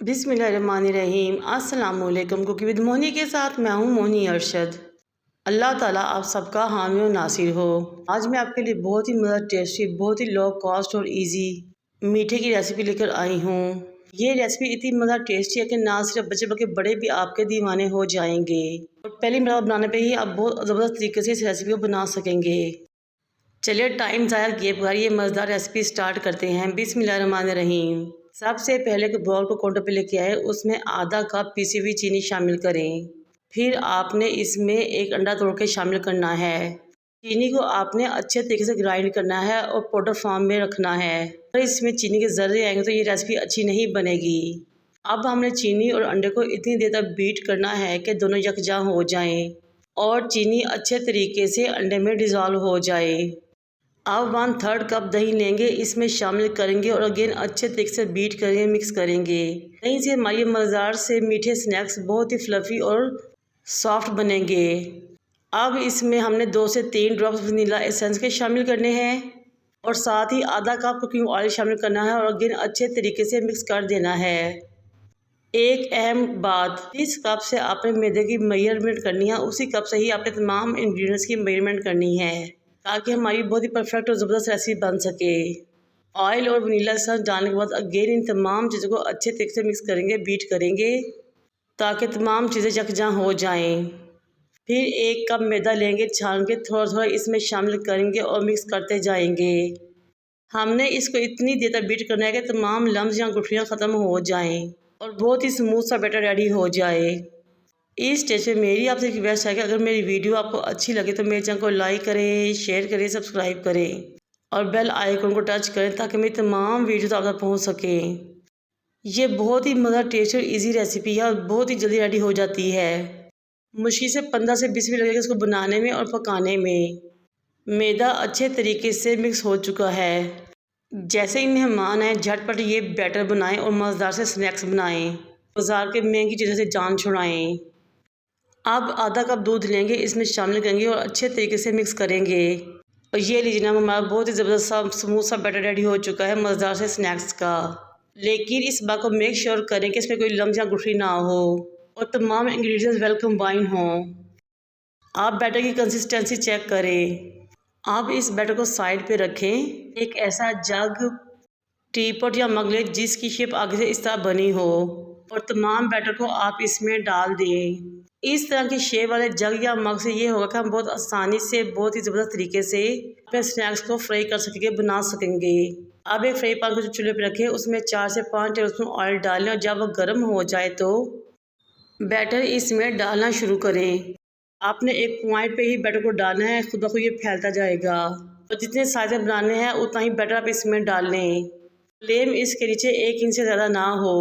बिस्मिल्लाहिर्रहमानिर्रहीम। अस्सलाम वालेकुम। कुकिंग विद मोहनी के साथ मैं हूँ मोहनी अरशद। अल्लाह ताला आप सबका हामी और नासिर हो। आज मैं आपके लिए बहुत ही मज़ा टेस्टी, बहुत ही लो कॉस्ट और इजी मीठे की रेसिपी लेकर आई हूँ। ये रेसिपी इतनी मज़ा टेस्टी है कि ना सिर्फ बच्चे बल्कि बड़े भी आपके दीवाने हो जाएंगे। और पहली मरतबा बनाने पर ही आप बहुत ज़बरदस्त तरीके से इस रेसिपी को बना सकेंगे। चलिए टाइम ज़ाया किए बगैर ये मज़ेदार रेसिपी स्टार्ट करते हैं। बिस्मिल्लाहिर्रहमानिर्रहीम। सबसे पहले एक बाउल को काउंटर पे लेके आए, उसमें आधा कप पिसी हुई चीनी शामिल करें। फिर आपने इसमें एक अंडा तोड़ के शामिल करना है। चीनी को आपने अच्छे तरीके से ग्राइंड करना है और पाउडर फॉर्म में रखना है। अगर इसमें चीनी के ज़र्रे आएंगे तो ये रेसिपी अच्छी नहीं बनेगी। अब हमने चीनी और अंडे को इतनी देर तक बीट करना है कि दोनों यकजा हो जाएं और चीनी अच्छे तरीके से अंडे में डिज़ोल्व हो जाए। अब 1/3 कप दही लेंगे, इसमें शामिल करेंगे और अगेन अच्छे तरीके से बीट करेंगे, मिक्स करेंगे। दही से हमारे मज़ेदार से मीठे स्नैक्स बहुत ही फ्लफ़ी और सॉफ्ट बनेंगे। अब इसमें हमने 2 से 3 ड्रॉप्स वनीला एसेंस के शामिल करने हैं और साथ ही आधा कप कुकिंग ऑयल शामिल करना है और अगेन अच्छे तरीके से मिक्स कर देना है। एक अहम बात, जिस कप से आपने मैदे की मेजरमेंट करनी है उसी कप से ही आपने तमाम इंग्रेडिएंट्स की मेजरमेंट करनी है ताकि हमारी बहुत ही परफेक्ट और ज़बरदस्त रेसिपी बन सके। ऑयल और वनीला एसेंस डालने के बाद अगेन इन तमाम चीज़ों को अच्छे तरीके से मिक्स करेंगे, बीट करेंगे ताकि तमाम चीज़ें यकजा हो जाएं। फिर 1 कप मैदा लेंगे, छान के थोड़ा थोड़ा इसमें शामिल करेंगे और मिक्स करते जाएंगे। हमने इसको इतनी देर तक बीट करना है कि तमाम लम्स या गुठलियाँ ख़त्म हो जाएँ और बहुत ही स्मूथ सा बैटर रेडी हो जाए। इस स्टेज पे मेरी आपसे रिक्वेस्ट है कि अगर मेरी वीडियो आपको अच्छी लगे तो मेरे चैनल को लाइक करें, शेयर करें, सब्सक्राइब करें और बेल आइकन को टच करें ताकि मेरी तमाम वीडियोस आप तक पहुंच सकें। ये बहुत ही मज़ा टेस्टी और इजी रेसिपी है और बहुत ही जल्दी रेडी हो जाती है। मुश्किल से 15 से 20 मिनट लगेगा इसको बनाने में और पकाने में। मैदा अच्छे तरीके से मिक्स हो चुका है। जैसे ही मेहमान आए झटपट ये बैटर बनाएँ और मज़ेदार से स्नैक्स बनाएँ। बाज़ार के महंगी चीज़ों से जान छुड़ाएँ। अब आधा कप दूध लेंगे, इसमें शामिल करेंगे और अच्छे तरीके से मिक्स करेंगे। और ये लीजिए ना, हमारा बहुत ही ज़बरदस्त सा स्मूथ सा बैटर रेडी हो चुका है मज़ेदार से स्नैक्स का। लेकिन इस बात को मेक श्योर करें कि इसमें कोई लम्स या गुठली ना हो और तमाम इंग्रेडिएंट्स वेल कंबाइन हों। आप बैटर की कंसिस्टेंसी चेक करें। आप इस बैटर को साइड पे रखें। एक ऐसा जग, टीपॉट या मग लें जिसकी शेप आगे से इस तरह बनी हो और तमाम बैटर को आप इसमें डाल दें। इस तरह के शेप वाले जग या मग से ये होगा कि हम बहुत आसानी से बहुत ही ज़बरदस्त तरीके से अपने स्नैक्स को फ्राई कर सकेंगे, बना सकेंगे। अब एक फ्राई पैन को चूल्हे पर रखें, उसमें 4 से 5 टेबलस्पून ऑयल डालें और जब वो गर्म हो जाए तो बैटर इसमें डालना शुरू करें। आपने एक पॉइंट पे ही बैटर को डालना है, खुद ब खुद ये फैलता जाएगा और जितने साइज़ में बनाने हैं उतना ही बैटर आप इसमें डाल लें। फ्लेम इसके नीचे 1 इंच से ज़्यादा ना हो।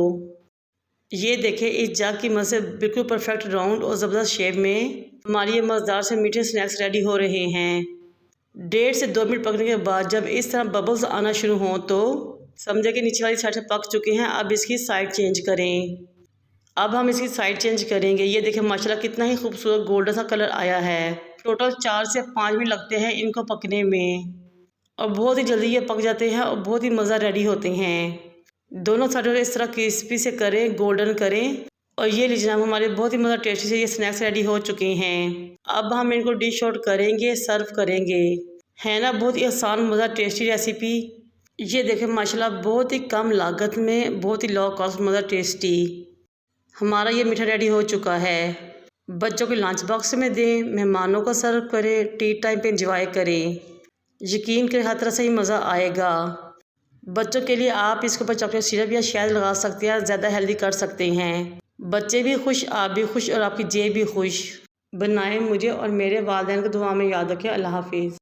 ये देखें, इस जग की मदद से बिल्कुल परफेक्ट राउंड और ज़बरदस्त शेप में हमारी ये मज़ेदार से मीठे स्नैक्स रेडी हो रहे हैं। 1.5 से 2 मिनट पकने के बाद जब इस तरह बबल्स आना शुरू हों तो समझे कि नीचे वाली साइड से पक चुके हैं। अब इसकी साइड चेंज करें। अब हम इसकी साइड चेंज करेंगे। ये देखें माशाल्लाह कितना ही खूबसूरत गोल्डन सा कलर आया है। टोटल 4 से 5 मिनट लगते हैं इनको पकने में और बहुत ही जल्दी ये पक जाते हैं और बहुत ही मज़ा रेडी होते हैं। दोनों साइडों से इस तरह क्रिस्पी से करें, गोल्डन करें और ये लीजिए हमारे बहुत ही मज़ा टेस्टी से ये स्नैक्स रेडी हो चुके हैं। अब हम इनको डिश आउट करेंगे, सर्व करेंगे। है ना बहुत ही आसान मज़ा टेस्टी रेसिपी। ये देखें माशाल्लाह बहुत ही कम लागत में बहुत ही लो कॉस्ट मज़ा टेस्टी हमारा ये मीठा रेडी हो चुका है। बच्चों के लंच बॉक्स में दें, मेहमानों को सर्व करें, टी टाइम पे एंजॉय करें। यकीन करें हर तरह से ही मज़ा आएगा। बच्चों के लिए आप इसके ऊपर चॉकलेट सिरप या शहद लगा सकते हैं, ज़्यादा हेल्दी कर सकते हैं। बच्चे भी खुश, आप भी खुश और आपकी जेब भी खुश। बनाएं मुझे और मेरे वालिदैन को दुआ में याद रखें। अल्लाह हाफिज़।